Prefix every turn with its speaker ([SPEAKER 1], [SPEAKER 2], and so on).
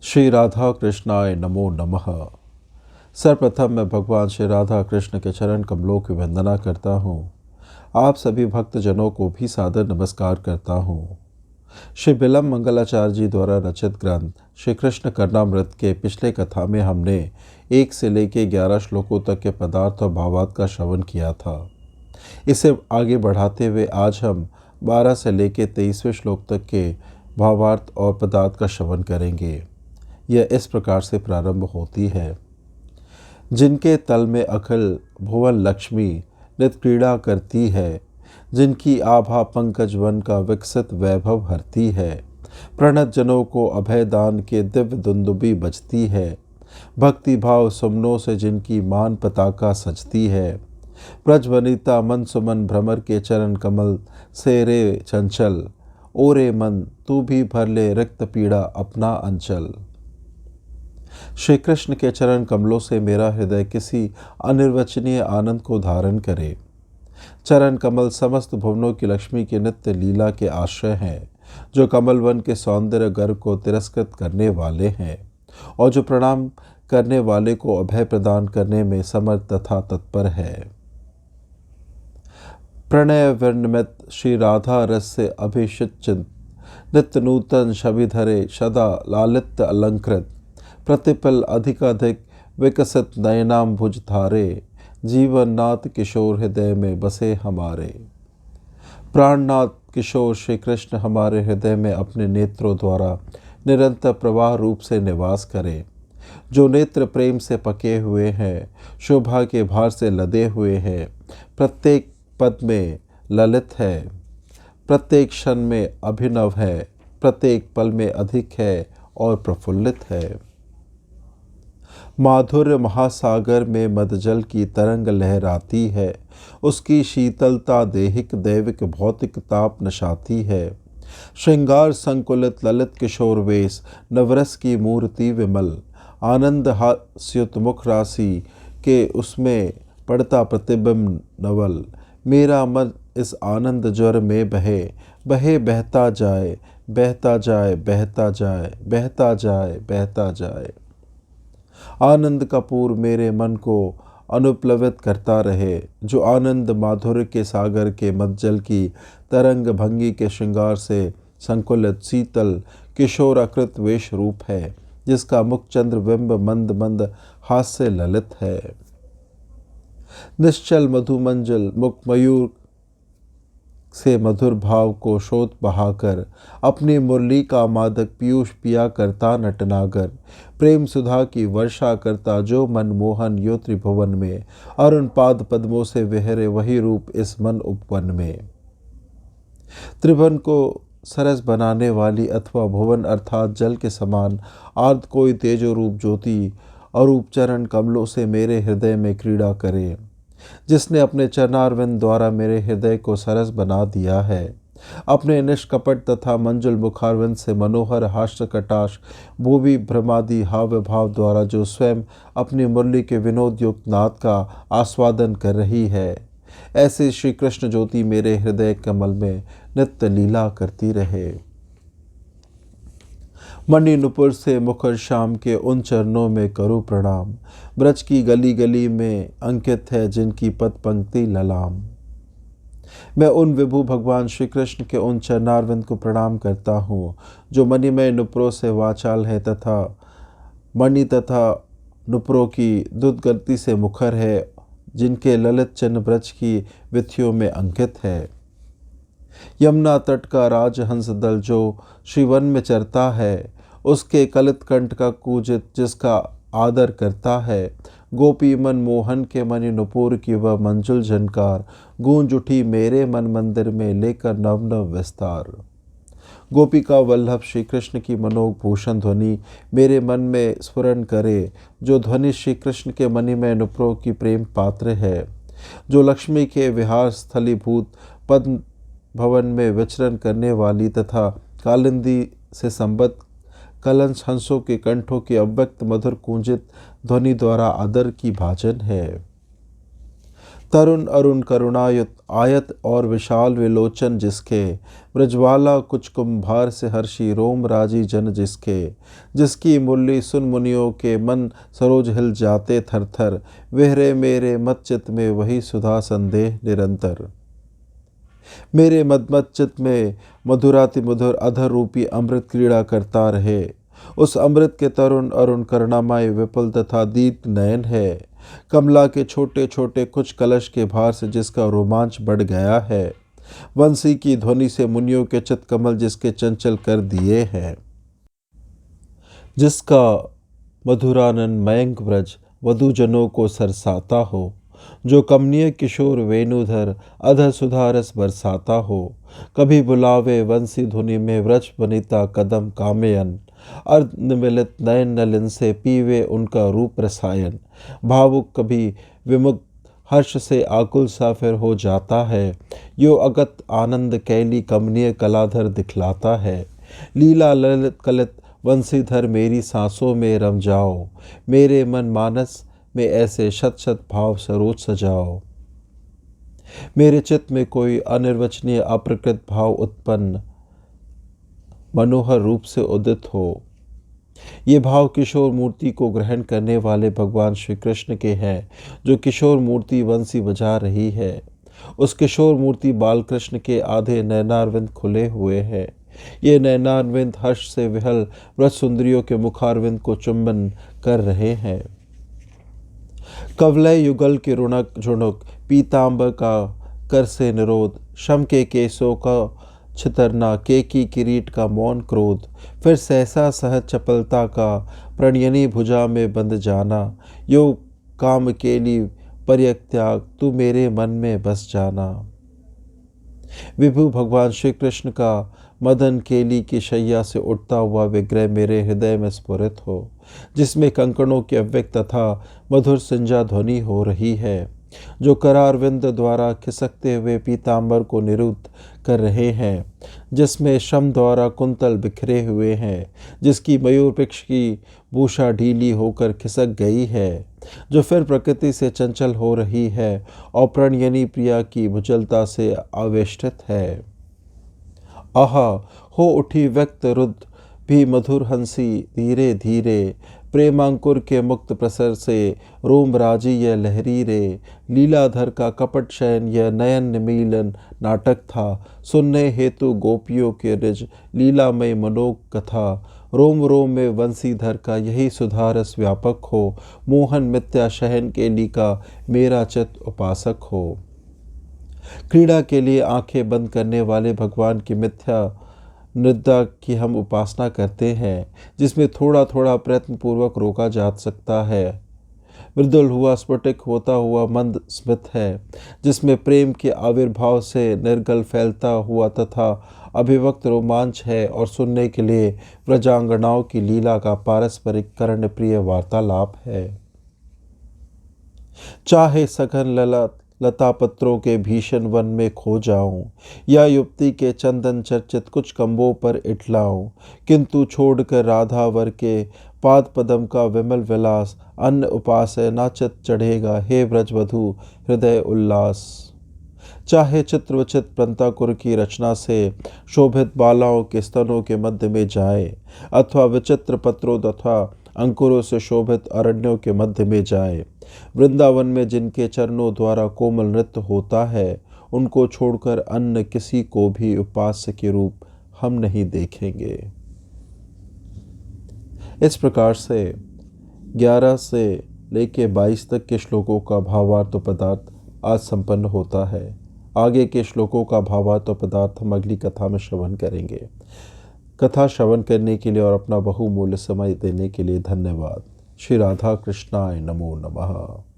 [SPEAKER 1] श्री राधा कृष्णाय नमो नमः। सर्वप्रथम मैं भगवान श्री राधा कृष्ण के चरण कमलों की वंदना करता हूँ। आप सभी भक्तजनों को भी सादर नमस्कार करता हूँ। श्री बिलम मंगलाचार्य जी द्वारा रचित ग्रंथ श्री कृष्ण कर्णामृत के पिछले कथा में हमने 1 से लेकर 11 श्लोकों तक के पदार्थ और भावार्थ का श्रवण किया था। इसे आगे बढ़ाते हुए आज हम 12 से लेकर 23वें श्लोक तक के भावार्थ और पदार्थ का श्रवण करेंगे। यह इस प्रकार से प्रारंभ होती है। जिनके तल में अखिल भुवन लक्ष्मी नित क्रीड़ा करती है, जिनकी आभा पंकज वन का विकसित वैभव हरती है, प्रणत जनों को अभय दान के दिव्य दुंदुबी बजती है, भक्ति भाव सुमनों से जिनकी मान पताका सजती है, ब्रज वनिता मन सुमन भ्रमर के चरण कमल से रे चंचल, ओरे मन तू भी भर ले रिक्त पीड़ा अपना अंचल। श्री कृष्ण के चरण कमलों से मेरा हृदय किसी अनिर्वचनीय आनंद को धारण करे। चरण कमल समस्त भुवनों की लक्ष्मी की नित्य लीला के आश्रय हैं, जो कमल वन के सौंदर्य गर्व को तिरस्कृत करने वाले हैं और जो प्रणाम करने वाले को अभय प्रदान करने में समर्थ तथा तत्पर है। प्रणय वर्णमित श्री राधा रस से अभिषिक्त नित्य नूतन छवि धरे सदा लालित अलंकृत, प्रतिपल अधिकाधिक विकसित नयनाम भुज धारे, जीवन नाथ किशोर हृदय में बसे हमारे। प्राणनाथ किशोर श्री कृष्ण हमारे हृदय में अपने नेत्रों द्वारा निरंतर प्रवाह रूप से निवास करें। जो नेत्र प्रेम से पके हुए हैं, शोभा के भार से लदे हुए हैं, प्रत्येक पद में ललित है, प्रत्येक क्षण में अभिनव है, प्रत्येक पल में अधिक है और प्रफुल्लित है। माधुर्य महासागर में मदजल की तरंग लहराती है, उसकी शीतलता देहिक दैविक भौतिक ताप नशाती है। श्रृंगार संकुलित ललित किशोर वेश, नवरस की मूर्ति विमल, आनंद हास्युत मुख राशि के उसमें पड़ता प्रतिबिंब नवल। मेरा मन इस आनंद ज्वर में बहे बहे, बहता जाए बहता जाए बहता जाए बहता जाए बहता जाए। आनंद का पूर मेरे मन को अनुप्लवित करता रहे, जो आनंद माधुर्य के सागर के मज्जल की तरंग भंगी के श्रृंगार से संकुलित शीतल किशोराकृत वेश रूप है, जिसका मुख चंद्र बिंब मंद मंद हास्य ललित है। निश्चल मधुमंजल मुख मयूर से मधुर भाव को शोध बहाकर, अपनी मुरली का मादक पीयूष पिया करता नटनागर, प्रेम सुधा की वर्षा करता जो मनमोहन यो त्रिभुवन में, अरुण पाद पद्मों से विहरे वही रूप इस मन उपवन में। त्रिभुवन को सरस बनाने वाली अथवा भुवन अर्थात जल के समान आर्द्र कोई तेजो रूप ज्योति अरूप चरण कमलों से मेरे हृदय में क्रीड़ा करे, जिसने अपने चरणारविंद द्वारा मेरे हृदय को सरस बना दिया है। अपने निष्कपट तथा मंजुल मुखारविंद से मनोहर हास्य कटाक्ष भूवि भ्रमादि हाव भाव द्वारा जो स्वयं अपनी मुरली के विनोद युक्त नाद का आस्वादन कर रही है, ऐसे श्री कृष्ण ज्योति मेरे हृदय कमल में नित्य लीला करती रहे। मणि नुपुर से मुखर श्याम के उन चरणों में करूँ प्रणाम, ब्रज की गली गली में अंकित है जिनकी पद पंक्ति ललाम। मैं उन विभु भगवान श्री कृष्ण के उन चरणारविंद को प्रणाम करता हूँ, जो मणिमय नुपुरों से वाचाल है तथा मणि तथा नुपुरों की दुर्गति से मुखर है, जिनके ललित चिन्ह ब्रज की विथियों में अंकित है। यमुना तट का राजहंस दल जो श्रीवन में चरता है, उसके कलित कंठ का कूजित जिसका आदर करता है, गोपी मन मोहन के मणि नुपुर की वह मंजुल झनकार, गूंज उठी मेरे मन मंदिर में लेकर नव नव विस्तार। गोपिका वल्लभ श्री कृष्ण की मनोग भूषण ध्वनि मेरे मन में स्फुरन करे, जो ध्वनि श्री कृष्ण के मणिमय नुपुरों की प्रेम पात्र है, जो लक्ष्मी के विहार स्थलीभूत पद्म भवन में विचरण करने वाली तथा कालिंदी से संबद्ध कलंस हंसों के कंठों की अव्यक्त मधुर कूंजित ध्वनि द्वारा आदर की भाजन है। तरुण अरुण करुणायुत आयत और विशाल विलोचन जिसके, ब्रजवाला कुछ कुंभार से हर्षी रोम राजी जन जिसके, जिसकी मुरली सुन मुनियों के मन सरोज हिल जाते थर थर, वेहरे मेरे मत चित में वही सुधा संदेह निरंतर। मेरे मदमत चित में मधुराति मधुर अधर रूपी अमृत क्रीड़ा करता रहे। उस अमृत के तरुण अरुण करुणामय विपुल तथा दीप्त नयन है। कमला के छोटे छोटे कुछ कलश के भार से जिसका रोमांच बढ़ गया है। वंशी की ध्वनि से मुनियों के चित कमल जिसके चंचल कर दिए हैं। जिसका मधुरानंद मयंक ब्रज वधुजनों को सरसाता हो। जो कमनीय किशोर वेणुधर अधर सुधारस बरसाता हो। कभी बुलावे वंशी धुनि में व्रज वनिता कदम कामयन, अर्ध निमिलित नयन नलिन से पीवे उनका रूप रसायन। भावुक कभी विमुक्त हर्ष से आकुल सा फिर हो जाता है। यो अगत आनंद कैली कमनीय कलाधर दिखलाता है। लीला ललित कलित वंशीधर मेरी सांसों में रम जाओ। मेरे मन मानस में ऐसे शत शत भाव सरोज सजाओ। मेरे चित्त में कोई अनिर्वचनीय अप्रकृत भाव उत्पन्न मनोहर रूप से उदित हो। ये भाव किशोर मूर्ति को ग्रहण करने वाले भगवान श्री कृष्ण के हैं, जो किशोर मूर्ति वंशी बजा रही है। उस किशोर मूर्ति बालकृष्ण के आधे नयनारविंद खुले हुए हैं। ये नयनारविंद हर्ष से विहल व्रज सुंदरियों के मुखारविंद को चुंबन कर रहे हैं। कवलय युगल के रुणक झुणुक पीतांबर का कर से निरोध, शम के केसों का छितरना, केकी किरीट का मौन क्रोध, फिर सहसा सहज चपलता का प्रणयनी भुजा में बंध जाना। यो काम केली परित्याग तू मेरे मन में बस जाना। विभु भगवान श्री कृष्ण का मदन केली की शैया से उठता हुआ विग्रह मेरे हृदय में स्फुरित हो, जिसमें कंकणों के अव्यक्त तथा मधुर सिंजा ध्वनि हो रही है, जो करारविंद द्वारा खिसकते हुए पीतांबर को निरुद्ध कर रहे हैं, जिसमें श्रम द्वारा कुंतल बिखरे हुए हैं, जिसकी मयूर वृक्ष की भूषा ढीली होकर खिसक गई है, जो फिर प्रकृति से चंचल हो रही है और प्रणयनी प्रिया की भुजलता से आवेष्टित है। आहा हो उठी व्यक्त रुद्र भी मधुर हंसी धीरे धीरे, प्रेमांकुर के मुक्त प्रसर से रोम राजी यह लहरी रे। लीलाधर का कपट शयन यह नयन निमीलन नाटक था, सुनने हेतु गोपियों के रिज लीलामय मनोक कथा। रोम रोम में वंशीधर का यही सुधारस व्यापक हो, मोहन मिथ्या शहन केली का मेरा चित उपासक हो। क्रीड़ा के लिए आंखें बंद करने वाले भगवान की मिथ्या नृत्य की हम उपासना करते हैं, जिसमें थोड़ा थोड़ा प्रयत्न पूर्वक रोका जा सकता है। मृदुल हुआ स्फटिक होता हुआ मंद स्मित है, जिसमें प्रेम के आविर्भाव से निर्गल फैलता हुआ तथा अभिव्यक्त रोमांच है, और सुनने के लिए व्रजांगनाओं की लीला का पारस्परिक कर्ण प्रिय वार्तालाप है। चाहे सघन लता पत्रों के भीषण वन में खो जाऊं, या युवती के चंदन चर्चित कुछ कंबों पर इटलाऊं, किंतु छोड़कर राधावर के पाद पदम का विमल विलास अन्य उपास नाचत चढ़ेगा हे ब्रजवधु हृदय उल्लास। चाहे चित्रवचित प्रंताकुर की रचना से शोभित बालाओं के स्तनों के मध्य में जाए, अथवा विचित्र पत्रों तथा अंकुरों से शोभित अरण्यों के मध्य में जाए। वृंदावन में जिनके चरणों द्वारा कोमल नृत्य होता है, उनको छोड़कर अन्य किसी को भी उपास्य के रूप हम नहीं देखेंगे। इस प्रकार से 11 से लेके 22 तक के श्लोकों का भावार्थ पदार्थ आज संपन्न होता है। आगे के श्लोकों का भावार्थ पदार्थ हम अगली कथा में श्रवण करेंगे। कथा श्रवण करने के लिए और अपना बहुमूल्य समय देने के लिए धन्यवाद। श्री राधा कृष्णाय नमो नमः।